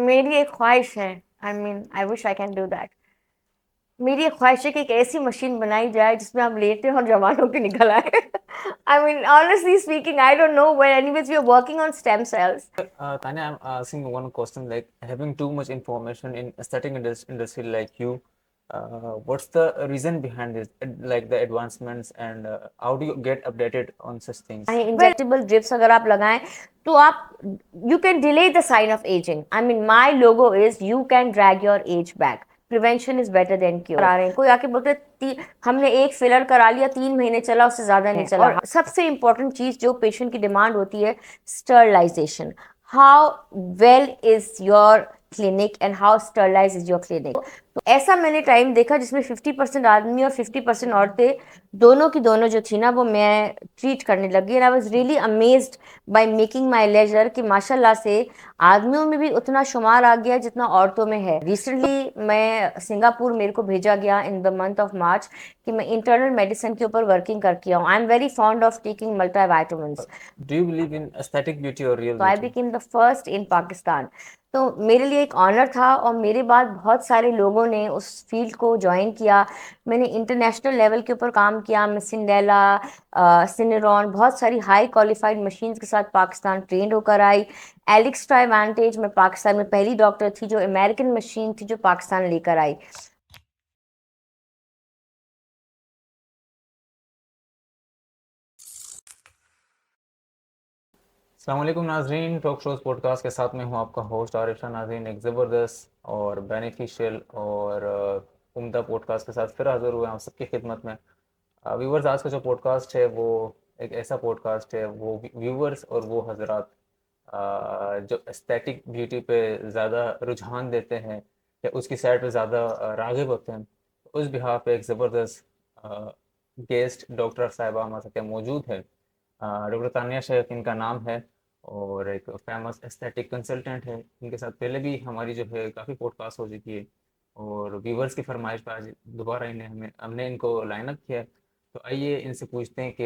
मेरी एक ख्वाहिश है। I wish I can do that. मेरी एक ख्वाहिश है कि एक ऐसी मशीन बनाई जाए जिसमें हम लेटे हैं और जवानों के निकल आए। Honestly speaking, I don't know, but anyways we are working on stem cells. Tanya, I'm asking one question, like having too much information in aesthetic industry like you, what's the reason behind this, like the advancements, and how do you get updated on such things? Injectable drips अगर आप लगाएं तो आप you can delay the sign of ageing. My logo is you can drag your age back. Prevention is better than cure. आ रहे हैं कोई आके बोलते हमने एक फिलर करा लिया, 3 महीने चला, उससे ज्यादा नहीं चला। और सबसे इंपॉर्टेंट चीज जो पेशेंट की डिमांड होती है, sterilisation. How well is your clinic and how sterilise is your clinic. तो ऐसा मैंने टाइम देखा जिसमें 50% आदमी और 50% औरतें, दोनों की दोनों जो थी ना, वो मैं ट्रीट करने लगी। And I was really amazed by making my laser कि माशाल्लाह से आदमियों में भी उतना शुमार आ गया जितना औरतों में है। रिसेंटली मैं सिंगापुर, मेरे को भेजा गया in the month of March कि मैं इंटरनल मेडिसिन के ऊपर वर्किंग करती हूँ। I am very fond of taking multivitamins. Do you believe in aesthetic beauty or real तो आई beauty? Became the first in Pakistan. तो मेरे लिए एक ऑनर था और मेरे बाद बहुत सारे लोगों ने उस फील्ड को ज्वाइन किया। मैंने इंटरनेशनल लेवल के ऊपर काम किया। मैं सिंडेला, सिनेरॉन, बहुत सारी हाई क्वालिफाइड मशीन्स के साथ पाकिस्तान ट्रेंड होकर आई। एलिक्स ट्राइवेंटेज, मैं पाकिस्तान में पहली डॉक्टर थी जो अमेरिकन मशीन थी जो पाकिस्तान लेकर आई। अस्सलाम वालेकुम नाजरीन, टॉक शोज पॉडकास्ट के साथ में हूँ आपका होस्ट आरिफा। नाजरीन, एक ज़बरदस्त और बेनिफिशियल और उम्दा पॉडकास्ट के साथ फिर हाज़िर हुए हैं आप सबकी खिदमत में। व्यूवर्स, आज का जो पॉडकास्ट है वो एक ऐसा पॉडकास्ट है, वो व्यूवर्स और वो हजरात जो एस्थेटिक ब्यूटी पे ज़्यादा रुझान देते हैं या उसकी साइड पे ज़्यादा राग़िब होते हैं, उस बिहाफ पे एक ज़बरदस्त गेस्ट डॉक्टर साहिबा हमारे साथ मौजूद है। डॉक्टर तानिया शेख इनका नाम है और एक फेमस एस्थेटिक कंसल्टेंट है। इनके साथ पहले भी हमारी जो है काफ़ी पॉडकास्ट हो चुकी है और व्यूवर्स की फरमाइश पर आज दोबारा इन्हें हमने इनको लाइन अप किया है। तो आइए इनसे पूछते हैं कि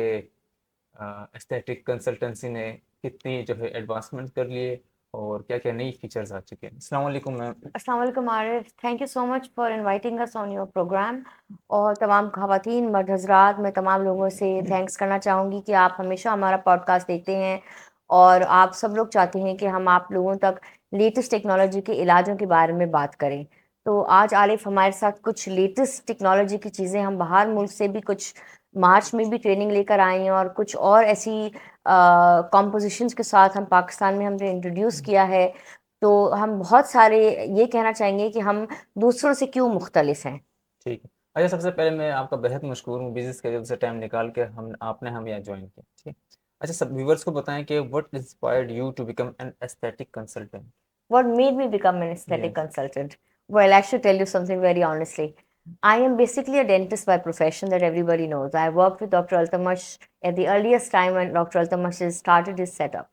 एस्थेटिक कंसल्टेंसी ने कितनी जो है एडवांसमेंट कर लिए और क्या क्या नई फीचर्स आ चुके हैं। अस्सलाम वालेकुम मैम। अस्सलाम वालेकुम Arif, thank you so much for inviting us on your programme. और तमाम ख़वातीन, मर्द हजरात, मैं तमाम लोगों से थैंक्स करना चाहूँगी कि आप हमेशा हमारा पॉडकास्ट देखते हैं और आप सब लोग चाहते हैं कि हम आप लोगों तक लेटेस्ट टेक्नोलॉजी के इलाजों के बारे में बात करें। तो आज आरिफ हमारे साथ कुछ लेटेस्ट टेक्नोलॉजी की चीज़ें, हम बाहर मुल्क से भी कुछ मार्च में भी ट्रेनिंग लेकर आए हैं और कुछ और ऐसी कॉम्पोजिशंस के साथ हम पाकिस्तान में हमने इंट्रोड्यूस किया है। तो हम बहुत सारे ये कहना चाहेंगे कि हम दूसरों से क्यों मुख्तलिफ हैं। ठीक है। अच्छा, सबसे पहले मैं आपका बेहद मशहूर हूँ, बिजी स्केड्यूल से टाइम निकाल के हम यहाँ ज्वाइन किया। ठीक। अच्छा, सब व्यूवर्स को बताएं कि what inspired you to become an aesthetic consultant. What made me become an aesthetic yes. consultant? Well, I should tell you something very honestly. I am basically a dentist by profession that everybody knows. I worked with Dr. Altamash at the earliest time when Dr. Altamash started his setup.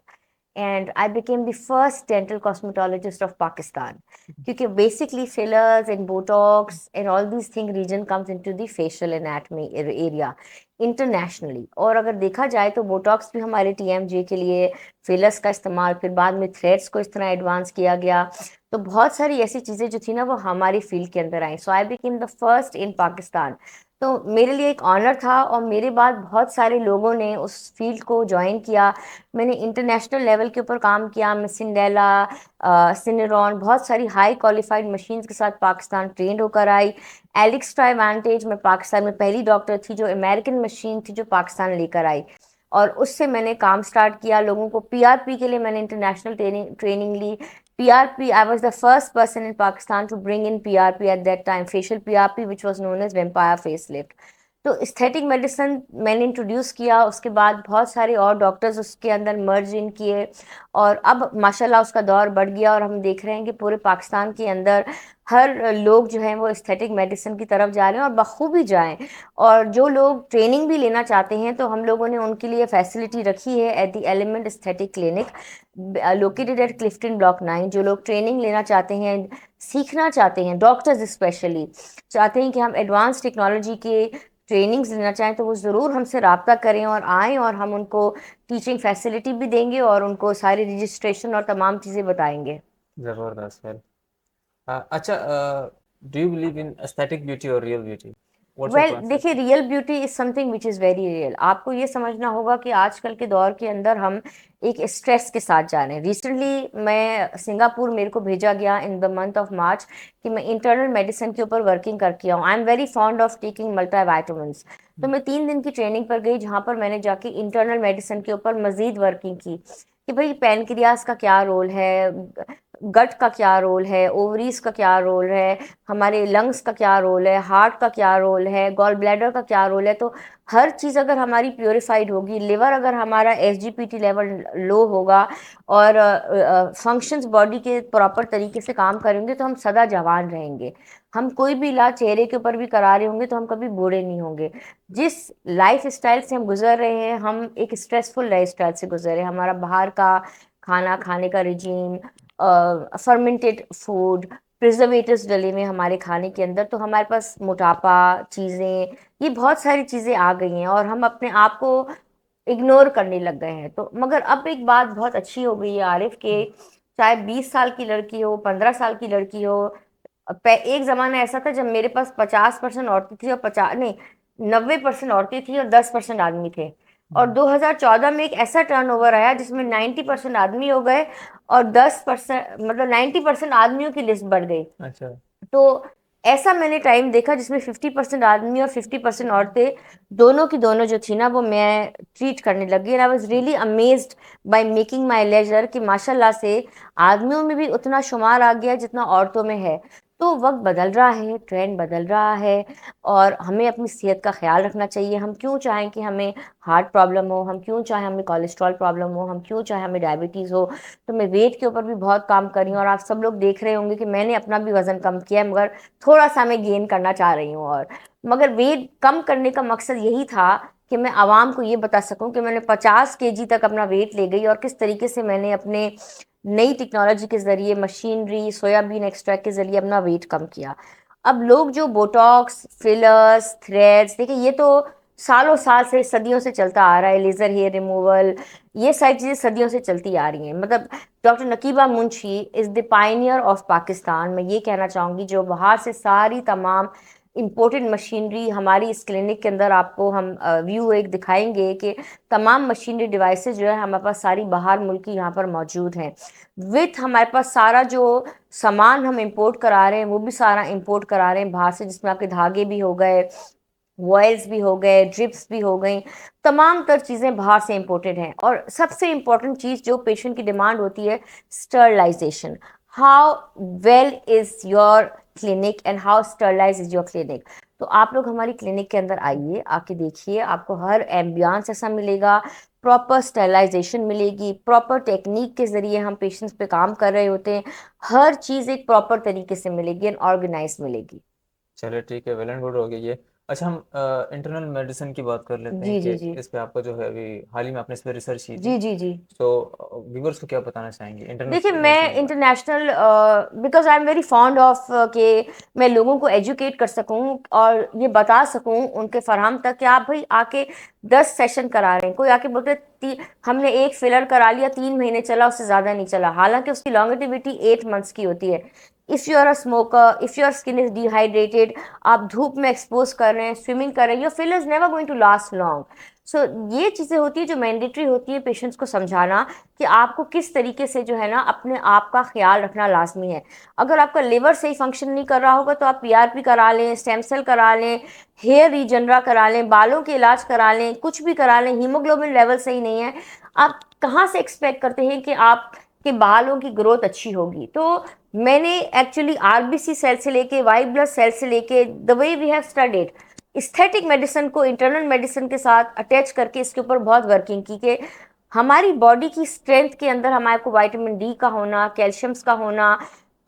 And I became the first dental cosmetologist of Pakistan. Because basically fillers and Botox and all these things region comes into the facial anatomy area internationally. और अगर देखा जाए तो Botox भी हमारे TMJ के लिए, fillers का इस्तेमाल, फिर बाद में थ्रेड्स को इस तरह एडवांस किया गया। तो बहुत सारी ऐसी चीज़ें जो थी ना वो हमारी फील्ड के अंदर आई। So I became the first in Pakistan. तो मेरे लिए एक ऑनर था और मेरे बाद बहुत सारे लोगों ने उस फील्ड को ज्वाइन किया। मैंने इंटरनेशनल लेवल के ऊपर काम किया। मैं सिंडेला, सिनेरॉन, बहुत सारी हाई क्वालिफाइड मशीन्स के साथ पाकिस्तान ट्रेंड होकर आई। एलिक्स ट्राइवेंटेज, मैं पाकिस्तान में पहली डॉक्टर थी जो अमेरिकन मशीन थी जो पाकिस्तान लेकर आई। और उससे मैंने काम स्टार्ट किया। लोगों को पीआरपी के लिए मैंने इंटरनेशनल ट्रेनिंग ली। PRP, I was the first person in Pakistan to bring in PRP at that time, facial PRP which was known as vampire facelift. तो एस्थेटिक मेडिसिन मैंने इंट्रोड्यूस किया। उसके बाद बहुत सारे और डॉक्टर्स उसके अंदर मर्ज इन किए और अब माशाल्लाह उसका दौर बढ़ गया और हम देख रहे हैं कि पूरे पाकिस्तान के अंदर हर लोग जो हैं वो एस्थेटिक मेडिसिन की तरफ जा रहे हैं और बखूबी जाएं। और जो लोग ट्रेनिंग भी लेना चाहते हैं तो हम लोगों ने उनके लिए फैसिलिटी रखी है at the element aesthetic clinic located at Clifton block 9। जो लोग ट्रेनिंग लेना चाहते हैं, सीखना चाहते हैं, डॉक्टर्स स्पेशली चाहते हैं कि हम एडवांस टेक्नोलॉजी के ट्रेनिंग्स लेना चाहें तो वो ज़रूर हमसे रब्ता करें और आएँ और हम उनको टीचिंग फैसिलिटी भी देंगे और उनको सारी रजिस्ट्रेशन और तमाम चीज़ें बताएंगे। जबरदस्त फिर। अच्छा, do you believe in aesthetic beauty और real beauty? What's your well concept? देखिए, real beauty is something which is very real. आपको ये समझना होगा कि आजकल के दौर के अंदर हम एक स्ट्रेस के साथ जा रहे हैं। रिसेंटली मैं सिंगापुर, मेरे को भेजा गया in the month of March कि मैं इंटरनल मेडिसिन के ऊपर वर्किंग करके आऊँ। I am very fond of taking multivitamins. तो मैं 3 दिन की ट्रेनिंग पर गई, जहाँ पर मैंने जाके इंटरनल मेडिसिन के ऊपर मजीद वर्किंग की कि भाई पैनक्रियास का क्या रोल है, गट का क्या रोल है, ओवरीज का क्या रोल है, हमारे लंग्स का क्या रोल है, हार्ट का क्या रोल है, गॉल ब्लैडर का क्या रोल है। तो हर चीज़ अगर हमारी प्योरीफाइड होगी, लिवर अगर हमारा एसजीपीटी लेवल लो होगा और फंक्शंस बॉडी के प्रॉपर तरीके से काम करेंगे, तो हम सदा जवान रहेंगे। हम कोई भी इलाज चेहरे के ऊपर भी करा रहे होंगे तो हम कभी बूढ़े नहीं होंगे। जिस लाइफ स्टाइल से हम गुजर रहे हैं, हम एक स्ट्रेसफुल लाइफ स्टाइल से गुजर रहे हैं। हमारा बाहर का खाना खाने का रिजीम, फर्मेंटेड फूड, प्रिजर्वेटिव्स डले हुए हमारे खाने के अंदर, तो हमारे पास मोटापा चीज़ें, ये बहुत सारी चीज़ें आ गई हैं और हम अपने आप को इग्नोर करने लग गए हैं। तो मगर अब एक बात बहुत अच्छी हो गई है आरिफ, के चाहे 20 साल की लड़की हो, 15 साल की लड़की हो। एक ज़माना ऐसा था जब मेरे पास 50% औरतें थी और 90% औरतें थी और 10% आदमी थे। और 2014 में एक ऐसा टर्नओवर आया जिसमें 90% आदमी हो गए और 10%, मतलब 90% आदमियों की लिस्ट बढ़ गई। अच्छा। तो ऐसा मैंने टाइम देखा जिसमें 50% आदमी और 50% औरतें, दोनों की दोनों जो थी ना, वो मैं ट्रीट करने लगी। And I was really amazed by making my laser कि माशाल्लाह से आदमियों में भी उतना शुमार आ गया जितना औरतों में है। तो वक्त बदल रहा है, ट्रेंड बदल रहा है और हमें अपनी सेहत का ख्याल रखना चाहिए। हम क्यों चाहें कि हमें हार्ट प्रॉब्लम हो, हम क्यों चाहें हमें कोलेस्ट्रॉल प्रॉब्लम हो, हम क्यों चाहें हमें डायबिटीज़ हो। तो मैं वेट के ऊपर भी बहुत काम कर रही हूँ और आप सब लोग देख रहे होंगे कि मैंने अपना भी वज़न कम किया है, मगर थोड़ा सा मैं गेन करना चाह रही हूँ। और मगर वेट कम करने का मकसद यही था कि मैं आवाम को ये बता सकूं कि मैंने 50 kg तक अपना वेट ले गई और किस तरीके से मैंने अपने नई टेक्नोलॉजी के ज़रिए, मशीनरी, सोयाबीन एक्सट्रैक्ट के ज़रिए अपना वेट कम किया। अब लोग जो बोटॉक्स, फिलर्स, थ्रेड्स, देखिए ये तो सालों साल से, सदियों से चलता आ रहा है। लेज़र हेयर रिमूवल, ये सारी चीज़ें सदियों से चलती आ रही हैं। मतलब doctor Naqeeba Munshi is the pioneer of Pakistan. मैं ये कहना चाहूँगी, जो बाहर से सारी तमाम इम्पोर्टेड मशीनरी हमारी इस क्लिनिक के अंदर, आपको हम व्यू एक दिखाएंगे कि तमाम मशीनरी डिवाइसेस जो है हमारे पास सारी बाहर मुल्क की यहाँ पर मौजूद हैं। विथ हमारे पास सारा जो सामान हम इंपोर्ट करा रहे हैं वो भी सारा इंपोर्ट करा रहे हैं बाहर से, जिसमें आपके धागे भी हो गए, वॉयल्स भी हो गए, ड्रिप्स भी हो गई, तमाम तर चीज़ें बाहर से इंपोर्टेड हैं। और सबसे इम्पोर्टेंट चीज़ जो पेशेंट की डिमांड होती है, sterilisation. How well is your clinic and how sterilise is your clinic. तो आप लोग हमारी क्लिनिक के अंदर आइए, आके देखिए, आपको हर एम्बियंस ऐसा मिलेगा, प्रॉपर स्टरलाइजेशन मिलेगी, प्रॉपर टेक्निक के ज़रिए हम पेशेंट्स पे काम कर रहे होते हैं। हर चीज़ एक प्रॉपर तरीके से मिलेगी एंड ऑर्गेनाइज मिलेगी। चलिए ठीक है, वेल एंड गुड हो गया ये। अच्छा, हम इंटरनल मेडिसिन की बात कर लेते हैं जी कि जी जी इस पे आपका जो है अभी हाल ही में आपने इस पे रिसर्च की थी। जी जी जी। तो व्यूवर्स को क्या बताना चाहेंगे देखिए, इंटरनल मेडिसिन मैं के बारे international, because I am very fond of कि मैं लोगों को एजुकेट कर सकूं और ये बता सकूं उनके फरहम तक कि आप भाई आके 10 सेशन करा रहे हैं, कोई आके बोलते हमने एक फिलर करा लिया, 3 महीने चला, उससे ज़्यादा नहीं चला, हालांकि उसकी लॉन्गेटिविटी 8 मंथ्स की होती है। If you are a smoker, if your skin is dehydrated, आप धूप में एक्सपोज कर रहे हैं, स्विमिंग कर रहे हैं, your filler is never going to last long. So ये चीज़ें होती है जो मैंडेटरी होती है पेशेंट्स को समझाना कि आपको किस तरीके से जो है ना अपने आप का ख्याल रखना लाजमी है। अगर आपका लिवर सही फंक्शन नहीं कर रहा होगा तो आप पीआरपी करा लें, स्टेम सेल करा लें, हेयर रीजनरा करा लें, बालों के इलाज करा लें, कुछ भी करा लें, हीमोग्लोबिन लेवल सही नहीं है, आप कहाँ से एक्सपेक्ट करते हैं कि आपके बालों की ग्रोथ अच्छी होगी। तो मैंने एक्चुअली आरबीसी सेल से लेके वाइट ब्लड सेल से लेके, the way we have studied aesthetic medicine को इंटरनल मेडिसिन के साथ अटैच करके इसके ऊपर बहुत वर्किंग की कि हमारी बॉडी की स्ट्रेंथ के अंदर हमारे को विटामिन डी का होना, कैल्शियम्स का होना,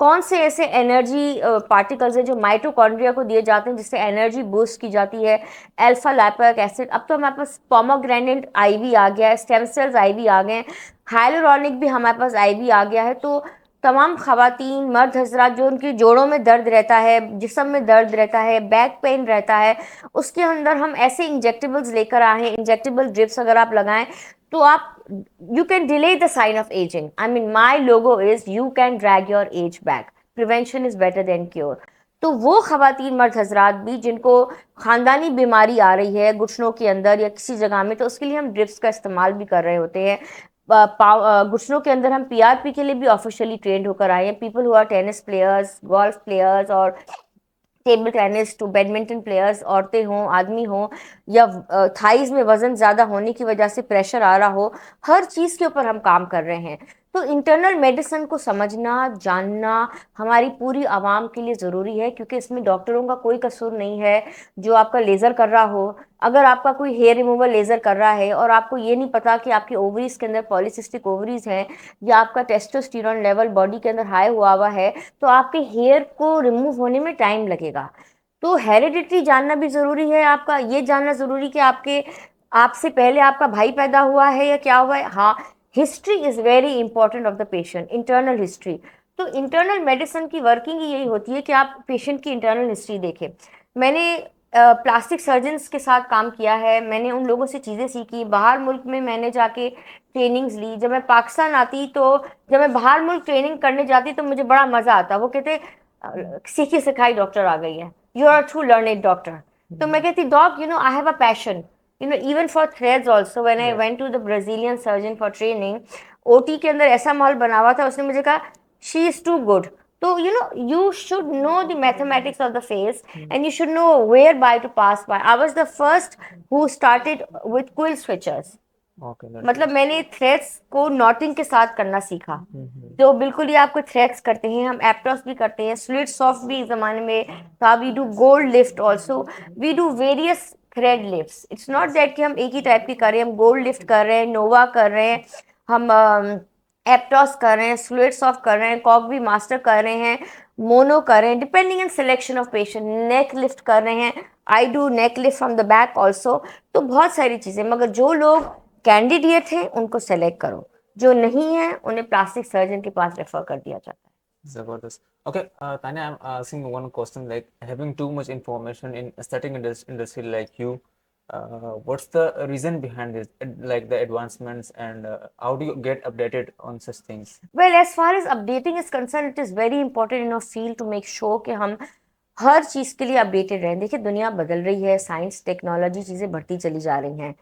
कौन से ऐसे एनर्जी पार्टिकल्स हैं जो माइटोकॉन्ड्रिया को दिए जाते हैं जिससे एनर्जी बूस्ट की जाती है, अल्फा लाइपोइक एसिड। अब तो हमारे पास पोमोग्रेनेट आईवी आ गया है, स्टेम सेल्स आईवी आ गए हैं, हाइलुरोनिक भी हमारे पास आईवी आ गया है। तो तमाम खवातीन, मर्द हजरात जो उनकी जोड़ों में दर्द रहता है, जिस्म में दर्द रहता है, बैक पेन रहता है, उसके अंदर हम ऐसे इंजेक्टेबल्स लेकर आए हैं, इंजेक्टेबल ड्रिप्स अगर आप लगाएं तो आप you can delay the sign of ageing. I mean my logo is you can drag your age back, prevention is better than cure. तो वो खवातीन मर्द हजरात भी जिनको खानदानी बीमारी आ रही है घुटनों के अंदर या किसी जगह में, तो उसके लिए हम ड्रिप्स का इस्तेमाल भी कर रहे होते हैं. घुटनों के अंदर हम पीआरपी के लिए भी ऑफिशियली ट्रेंड होकर आए हैं. People who are tennis players, golf players और table tennis to badminton players, औरतें हों आदमी हों, या थाइज में वजन ज़्यादा होने की वजह से प्रेशर आ रहा हो, हर चीज़ के ऊपर हम काम कर रहे हैं. तो इंटरनल मेडिसिन को समझना जानना हमारी पूरी आवाम के लिए ज़रूरी है, क्योंकि इसमें डॉक्टरों का कोई कसूर नहीं है. जो आपका लेज़र कर रहा हो, अगर आपका कोई हेयर रिमूवल लेज़र कर रहा है और आपको ये नहीं पता कि आपकी ओवरीज के अंदर पॉलीसिस्टिक ओवरीज हैं या आपका टेस्टोस्टेरोन लेवल बॉडी के अंदर हाई हुआ है, तो आपके हेयर को रिमूव होने में टाइम लगेगा. तो हेरिडिटी जानना भी ज़रूरी है. आपका ये जानना ज़रूरी कि आपके आपसे पहले आपका भाई पैदा हुआ है या क्या हुआ है. हाँ, history is very important of the patient, internal history. तो इंटरनल मेडिसिन की वर्किंग ही यही होती है कि आप पेशेंट की इंटरनल हिस्ट्री देखें. मैंने प्लास्टिक सर्जन्स के साथ काम किया है. मैंने उन लोगों से चीज़ें सीखी. बाहर मुल्क में मैंने जाके ट्रेनिंग्स ली. जब मैं पाकिस्तान आती, तो जब मैं बाहर मुल्क ट्रेनिंग करने जाती तो मुझे बड़ा मज़ा आता. वो कहते सीखी सिखाई डॉक्टर आ गई है, you are true learned doctor. तो मैं कहती डॉग, I have a passion, even for threads also. when I Yeah. went to the Brazilian surgeon for training, OT के अंदर ऐसा माहौल बना हुआ था. उसने मुझे कहा she is too good. तो you should know the mathematics of the face, and you should know whereby to pass by. I was the first who started with quill switchers. Okay, that's मतलब मैंने threads को knotting के साथ करना सीखा. जो बिल्कुल ही आपको थ्रेड्स करते हैं. हम एप्टॉस भी करते हैं, स्लिट सॉफ्ट भी इस जमाने में था. We do gold lift also, we do various thread lifts. It's not that कि हम एक ही टाइप की कर रहे हैं. हम गोल्ड लिफ्ट कर रहे हैं, नोवा कर रहे हैं, हम एप्टॉस कर रहे हैं, स्लिट सॉफ्ट कर रहे हैं, कॉक भी मास्टर कर रहे हैं, मोनो कर रहे हैं, depending on selection of patient. Neck lift कर रहे हैं, I do neck lift from the back also. तो बहुत सारी चीज़ें. मगर जो लोग कैंडिडेट हैं उनको सेलेक्ट करो, जो नहीं है उन्हें प्लास्टिक सर्जन के पास रेफर कर दिया जाता है. Zabardast. Okay, Tanya, I'm asking one question, like having too much information in aesthetic industry like you, what's the reason behind this, like the advancements, and how do you get updated on such things? Well, as far as updating is concerned, it is very important in our field to make sure कि हम हर चीज़ के लिए updated रहें. देखिए, दुनिया बदल रही है, साइंस टेक्नोलॉजी चीज़ें बढ़ती चली जा रही हैं.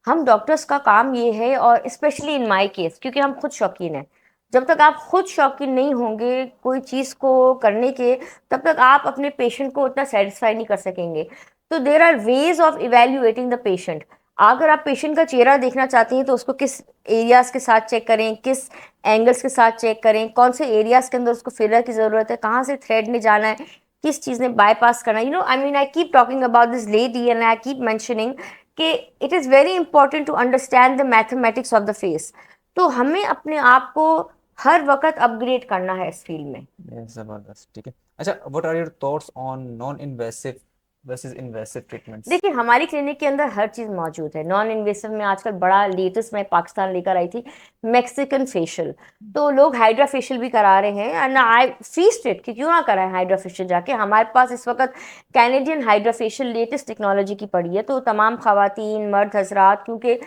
हम डॉक्टर्स का काम ये है, और स्पेशली इन माय केस, क्योंकि हम खुद शौकीन हैं. जब तक आप खुद शौकीन नहीं होंगे कोई चीज़ को करने के, तब तक आप अपने पेशेंट को उतना सेटिस्फाई नहीं कर सकेंगे. तो there are ways of evaluating the patient. अगर आप पेशेंट का चेहरा देखना चाहते हैं तो उसको किस एरियाज़ के साथ चेक करें, किस एंगल्स के साथ चेक करें, कौन से एरियाज़ के अंदर उसको फिलर की ज़रूरत है, कहाँ से थ्रेड में जाना है, किस चीज़ ने बाईपास करना है. I mean, I keep talking about this lady and I keep mentioning कि it is very important to understand the mathematics of the face. तो हमें अपने आप को हर वक्त अपग्रेड करना है इस फील्ड में. Yes, जबरदस्त. ठीक है. अच्छा, what are your thoughts on non-invasive versus invasive treatments? देखिए, हमारी क्लिनिक के अंदर हर चीज़ मौजूद है. नॉन इन्वेसिव में आजकल बड़ा लेटेस्ट मैं पाकिस्तान लेकर आई थी, मैक्सिकन फेशियल. तो लोग हाइड्रा फेशियल भी करा रहे हैं, एंड आई फीस्ट इट कि क्यों ना कराएं हाइड्रा फेशियल जाके. हमारे पास इस वक्त Canadian hydra facial latest technology की पड़ी है. तो तमाम खवातीन मर्द हजरात, क्योंकि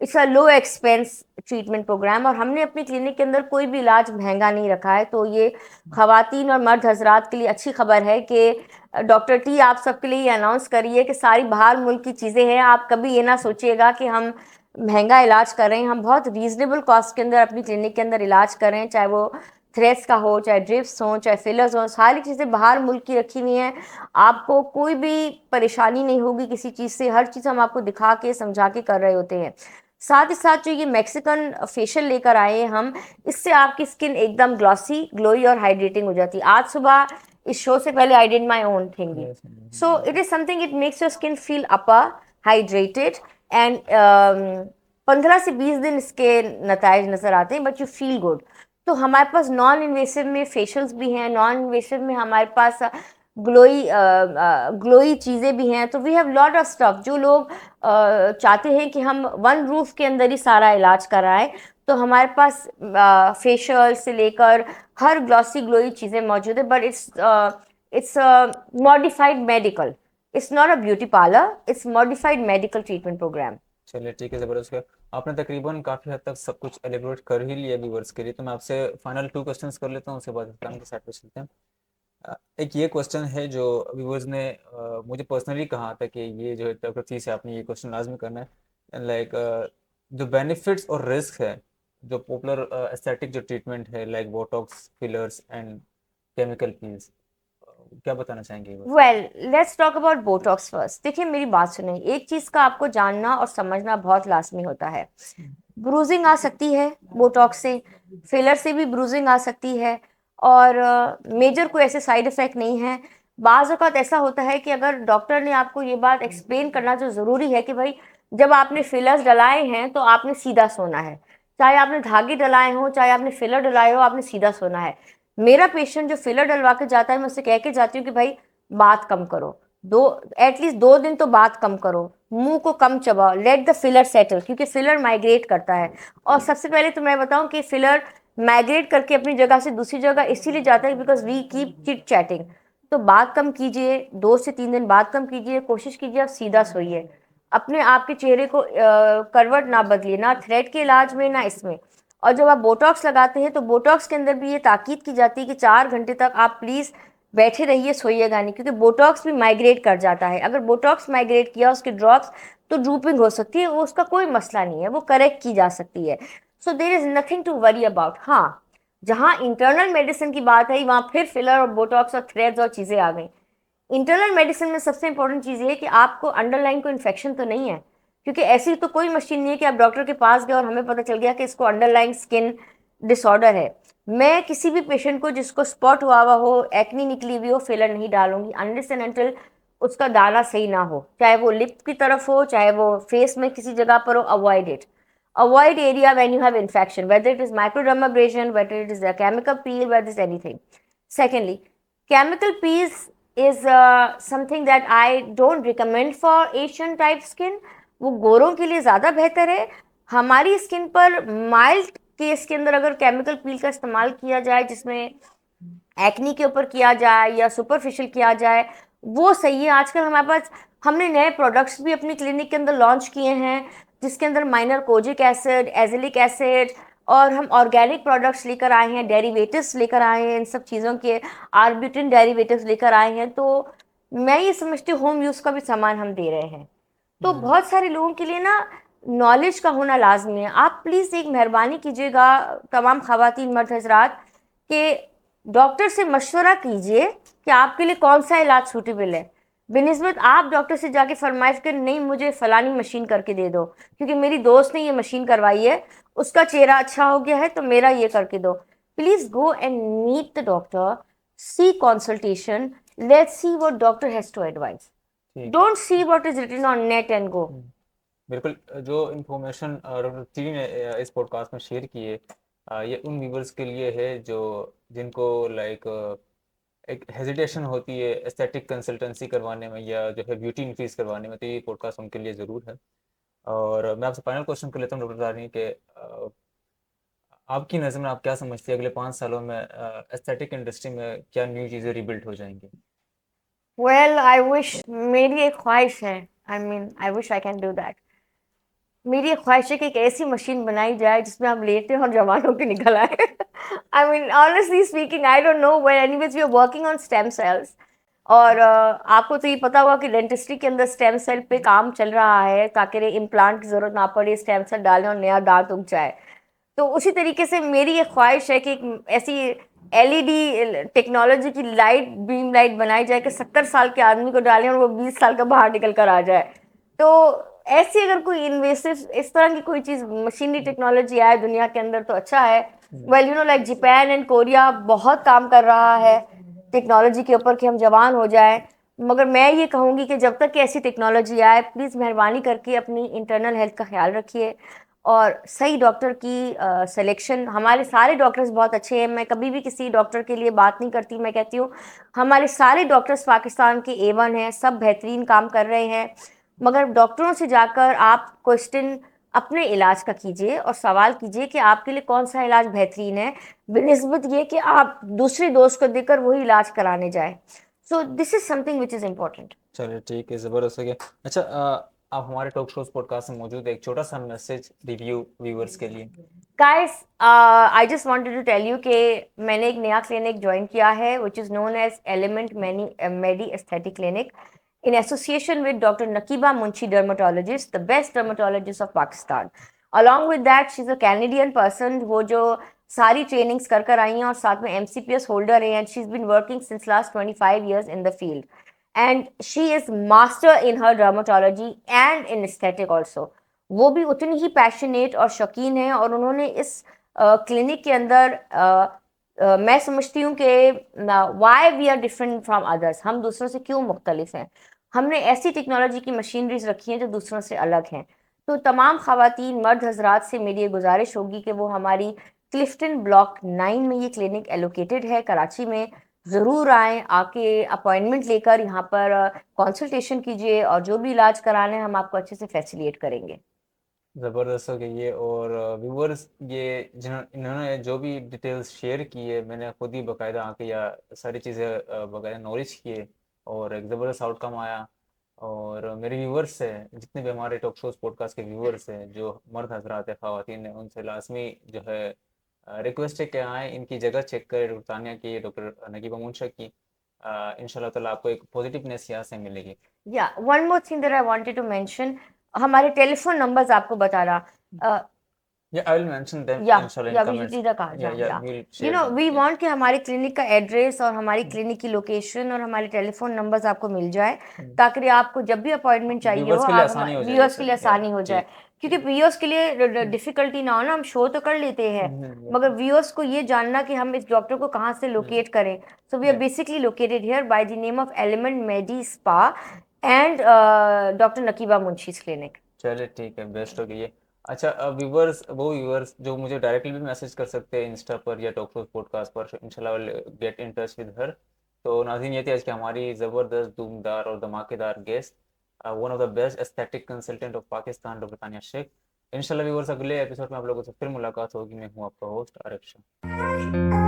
it's a low expense treatment programme, और हमने अपनी क्लिनिक के अंदर कोई भी इलाज महंगा नहीं रखा है. तो ये खवातीन और मर्द हजरात के लिए अच्छी खबर है कि डॉक्टर टी आप सबके लिए ये अनाउंस करिए कि सारी बाहर मुल्क की चीज़ें हैं. आप कभी ये ना सोचिएगा कि हम महंगा इलाज कर रहे हैं. हम बहुत रीजनेबल कॉस्ट के अंदर अपनी क्लिनिक के अंदर इलाज कर रहे हैं, चाहे वो थ्रेड्स का हो, चाहे ड्रिप्स हों, चाहे फिलर्स हों. सारी चीज़ें बाहर मुल्क की रखी हुई हैं. आपको कोई भी परेशानी नहीं होगी किसी चीज़ से. हर चीज़ हम आपको दिखा के समझा के कर रहे होते हैं. साथ ही साथ जो ये मैक्सिकन फेशियल लेकर आए हैं हम, इससे आपकी स्किन एकदम ग्लॉसी, ग्लोई और हाइड्रेटिंग हो जाती है. आज सुबह इस शो से पहले I did my own thing. Yes, so it is something, it makes your skin feel upper, hydrated, and 15 से 20 दिन इसके नताइज नज़र आते हैं, बट यू फील गुड. तो हमारे पास नॉन इन्वेसिव में फेशियल्स भी हैं, नॉन इन्वेसिव में हमारे पास ग्लोई चीज़ें भी हैं. तो we have lot of stuff. जो लोग चाहते हैं कि हम वन रूफ के अंदर ही सारा इलाज कराएं, तो हमारे पास फेशियल से लेकर हर ग्लॉसी ग्लोई चीज़ें मौजूद है. But it's modified medical, it's not a beauty parlour, it's modified medical treatment programme. चलिए ठीक है, ज़बरदस्त है. आपने तकरीबन काफ़ी हद तक सब कुछ एलिब्रेट कर ही लिया व्यूवर्स के लिए, तो मैं आपसे फाइनल 2 क्वेश्चंस कर लेता हूँ, उसके बाद प्लान के साथ पे चलते हैं। एक ये क्वेश्चन है जो व्यूवर्स ने मुझे पर्सनली कहा था कि ये जो है डॉक्टर सी से आपने ये क्वेश्चन लाजमी करना है, लाइक जो बेनिफिट्स और रिस्क है जो पॉपुलर एस्थेटिक जो ट्रीटमेंट है like Botox, fillers and chemical peels, क्या बताना चाहेंगे व्यूवर्स को? Well, let's talk about Botox first. देखिए मेरी बात सुनिए, एक चीज का आपको जानना और समझना बहुत लाजमी होता है। ब्रूजिंग आ सकती है बोटॉक्स से, फिलर से भी ब्रूजिंग आ सकती है, और मेजर कोई ऐसे साइड इफेक्ट नहीं है। बाज़ औक़ात ऐसा होता है कि अगर डॉक्टर ने आपको ये बात एक्सप्लेन करना जो ज़रूरी है कि भाई जब आपने फिलर्स डलाए हैं तो आपने सीधा सोना है, चाहे आपने धागे डलाए हों चाहे आपने फिलर डलाए हो, आपने सीधा सोना है। मेरा पेशेंट जो फिलर डलवा के जाता है मैं उससे कह के जाती हूँ कि भाई बात कम करो, दो एटलीस्ट 2 दिन तो बात कम करो, मुंह को कम चबाओ, लेट द फिलर सेटल, क्योंकि फिलर माइग्रेट करता है। और सबसे पहले तो मैं बताऊं कि फिलर माइग्रेट करके अपनी जगह से दूसरी जगह इसीलिए जाता है because we keep chit chatting. तो बात कम कीजिए, 2 से 3 दिन बात कम कीजिए, कोशिश कीजिए आप सीधा सोइए, अपने आपके चेहरे को करवट ना बदलिए, ना थ्रेड के इलाज में ना इसमें। और जब आप बोटॉक्स लगाते हैं तो बोटॉक्स के अंदर भी ये ताकीद की जाती है कि 4 घंटे तक आप प्लीज़ बैठे रहिए, सोइएगा नहीं, क्योंकि बोटॉक्स भी माइग्रेट कर जाता है। अगर बोटॉक्स माइग्रेट किया उसके ड्रॉप्स तो ड्रूपिंग हो सकती है, वो उसका कोई मसला नहीं है, वो करेक्ट की जा सकती है। So there is nothing to worry about. हाँ, जहाँ इंटरनल मेडिसिन की बात है वहाँ फिर फिलर और बोटॉक्स और थ्रेड्स और चीज़ें आ गई। इंटरनल मेडिसिन में सबसे इंपॉर्टेंट चीज़ ये है कि आपको अंडरलाइन कोई इन्फेक्शन तो नहीं है, क्योंकि ऐसी तो कोई मशीन नहीं है कि आप डॉक्टर के पास गए और हमें पता चल गया कि इसको अंडरलाइन स्किन डिसऑर्डर है। मैं किसी भी पेशेंट को जिसको स्पॉट हुआ हुआ हो, एक्नी निकली हुई हो, फिलर नहीं डालूंगी अनलेस एंड अनटिल उसका दाना सही ना हो, चाहे वो लिप की तरफ हो चाहे वो फेस में किसी जगह पर हो। Avoid it, avoid area when you have infection, whether it is microdermabrasion, whether it is a chemical peel, whether it is anything. Secondly, chemical peels is something that I don't recommend for Asian type skin. वो गोरों के लिए ज़्यादा बेहतर है। हमारी skin पर mild case के अंदर अगर केमिकल पील का इस्तेमाल किया जाए जिसमें एक्नी के ऊपर किया जाए या सुपरफिशियल किया जाए, वो सही है। आजकल हमारे पास हमने नए प्रोडक्ट्स भी अपनी क्लिनिक के अंदर लॉन्च किए हैं जिसके अंदर minor kojic acid, azelaic acid, और हम ऑर्गेनिक प्रोडक्ट्स लेकर आए हैं, डेरिवेटिव्स लेकर आए हैं, इन सब चीज़ों के आर्बिट्रिन डेरिवेटिव्स लेकर आए हैं। तो मैं ये समझती हूँ होम यूज़ का भी सामान हम दे रहे हैं। तो बहुत सारे लोगों के लिए ना नॉलेज का होना लाजमी है। आप प्लीज़ एक मेहरबानी कीजिएगा तमाम ख़वातीन मर्द हजरात कि डॉक्टर से मशवरा कीजिए कि आपके लिए कौन सा इलाज सूटेबल है। बिनिस्बत आप डॉक्टर से जाके फरमाइश कर नहीं मुझे फलानी मशीन करके दे दो क्योंकि मेरी दोस्त ने ये मशीन करवाई है, उसका चेहरा अच्छा हो गया है तो मेरा ये करके दो। Please go and meet the doctor, see consultation, let's see what doctor has to advice, ठीक है। Don't see what is written on net and go. बिल्कुल, जो इन्फॉर्मेशन डॉक्टर टी ने इस पॉडकास्ट में शेयर की है, ये उन व्यूवर्स के लिए है जो जिनको लाइक एक हेजिटेशन होती है एस्थेटिक कंसल्टेंसी करवाने में या जो है ब्यूटी इनक्रीज करवाने में, तो ये पॉडकास्ट उनके लिए ज़रूर है। और मैं आपसे फाइनल क्वेश्चन कर लेता हूँ डॉक्टर तारनी के, आपकी नज़र में आप क्या समझती है अगले 5 सालों में एस्थेटिक इंडस्ट्री में क्या न्यू चीज़ें रिबिल्ड हो जाएंगी? वेल आई विश, मेरी एक ख्वाहिश है, I mean I wish I can do that. मेरी एक ख्वाहिश है कि एक ऐसी मशीन बनाई जाए जिसमें हम लेटे हैं और जवानों के निकल आए। I mean honestly speaking I don't know well, anyways we are working on stem cells. और आपको तो ये पता होगा कि डेंटिस्ट्री के अंदर स्टेम सेल पे काम चल रहा है ताकि इम्प्लांट की ज़रूरत ना पड़े, स्टेम सेल डालें और नया दांत उग जाए। तो उसी तरीके से मेरी ये ख्वाहिश है कि एक ऐसी एलईडी टेक्नोलॉजी की लाइट, बीम लाइट बनाई जाए कि 70 साल के आदमी को डालें और वो 20 साल का बाहर निकल कर आ जाए। तो ऐसी अगर कोई इन्वेसिव इस तरह की कोई चीज़ मशीनरी टेक्नोलॉजी आए दुनिया के अंदर तो अच्छा है। Well you know like Japan and Korea बहुत काम कर रहा है टेक्नोलॉजी के ऊपर कि हम जवान हो जाए। मगर मैं ये कहूँगी कि जब तक कि ऐसी टेक्नोलॉजी आए प्लीज़ मेहरबानी करके अपनी इंटरनल हेल्थ का ख्याल रखिए और सही डॉक्टर की सिलेक्शन। हमारे सारे डॉक्टर्स बहुत अच्छे हैं, मैं कभी भी किसी डॉक्टर के लिए बात नहीं करती, मैं कहती हूँ हमारे सारे डॉक्टर्स पाकिस्तान के A1 हैं, सब बेहतरीन काम कर रहे हैं। मगर डॉक्टरों से जाकर आप क्वेश्चन अपने इलाज का कीजिए और सवाल कीजिए कि आपके लिए कौन सा इलाज बेहतरीन है, बिनिस्बत ये कि आप दूसरी दोस्त को देकर वही इलाज कराने जाए। So this is something which is important. चलिए ठीक है, ज़बरदस्त हो गया। अच्छा, आप हमारे टॉक शोज पॉडकास्ट में मौजूद है, एक छोटा सा मैसेज रिव्यू व्यूअर्स के लिए। Guys, I just wanted to tell you कि मैंने एक नया क्लिनिक ज्वाइन किया है which is known as Element Medi Aesthetic Clinic in association with Dr. Nakiba Munshi dermatologist, the best dermatologist of Pakistan. Along with that, she's a Canadian person वो जो सारी trainings कर आई हैं और साथ में MCPS holder है and she's been working since last 25 years in the field. And she is master in her dermatology and in aesthetic also. वो भी उतनी ही पैशनेट और शौकीन है और उन्होंने इस क्लिनिक के अंदर मैं समझती हूँ कि why we are different from others, हम दूसरों से क्यों मुख्तलिफ हैं। हमने ऐसी टेक्नोलॉजी की मशीनरीज रखी हैं जो दूसरों से अलग हैं। तो तमाम ख़वातीन मर्द हजरात से मेरी ये गुजारिश होगी कि वो हमारी क्लिफ्टन ब्लॉक 9 में ये क्लिनिक एलोकेटेड है कराची में, ज़रूर आएँ, आके अपॉइंटमेंट लेकर यहाँ पर कंसल्टेशन कीजिए और जो भी इलाज कराना है हम आपको अच्छे से फैसिलिटेट करेंगे। ज़बरदस्त हो गई ये। और व्यूअर्स, ये इन्होंने जो भी डिटेल्स शेयर की है, मैंने खुद ही बाकायदा आके या सारी चीज़ें बाकायदा नॉलेज किए और एक ज़बरदस्त आउटकम आया। और मेरे व्यूअर्स हैं, जितने भी हमारे टॉक शोज पॉडकास्ट के व्यूअर्स हैं, जो मर्द हजरात है, ख़वातीन हैं, उनसे लाजमी जो है रिक्वेस्ट है कि आएँ, इनकी जगह चेक करें, डॉक्टर तानिया की, डॉक्टर नकीबा मुंशा की। इंशाल्लाह ताला आपको एक पॉजिटिवनेस यहाँ से मिलेगी। या one more thing that I wanted to mention, हमारे टेलीफोन नंबर्स आपको बता रहा। Yeah, I will mention them या inshallah in या comments. विजिट कहा Yeah, yeah, या we'll you share know them. We Yeah. Want कि हमारी क्लिनिक का एड्रेस और हमारी क्लिनिक की लोकेशन और हमारे टेलीफोन नंबर्स आपको मिल जाए ताकि आपको जब भी अपॉइंटमेंट चाहिए हो व्यूवर्स के लिए आप आसानी हो जाएगी व्यूअर्स के सर। लिए आसानी हो जी जाए, क्योंकि व्यूअर्स के लिए डिफिकल्टी ना हो ना, हम शो तो कर लेते हैं मगर व्यूअर्स को ये जानना कि हम इस डॉक्टर को कहाँ से लोकेट करें। So we are basically located here by the name of element medi spa and doctor Naqeeba Munshi's clinic. चलिए ठीक है, बेस्ट हो गई है। अच्छा, व्यूवर्स, वो व्यूवर्स जो मुझे डायरेक्टली भी मैसेज कर सकते हैं इंस्टा पर या टॉक शो पॉडकास्ट पर, इंशाल्लाह will get in touch with her. तो नाज़रीन, ये थी आज की हमारी ज़बरदस्त, धूमदार और धमाकेदार guest, one of the best aesthetic consultant of Pakistan, doctor Tanya Sheikh. इंशाल्लाह व्यूवर्स, अगले एपिसोड में आप लोगों से फिर मुलाकात होगी। मैं हूँ आपका होस्ट आरिफ शाह।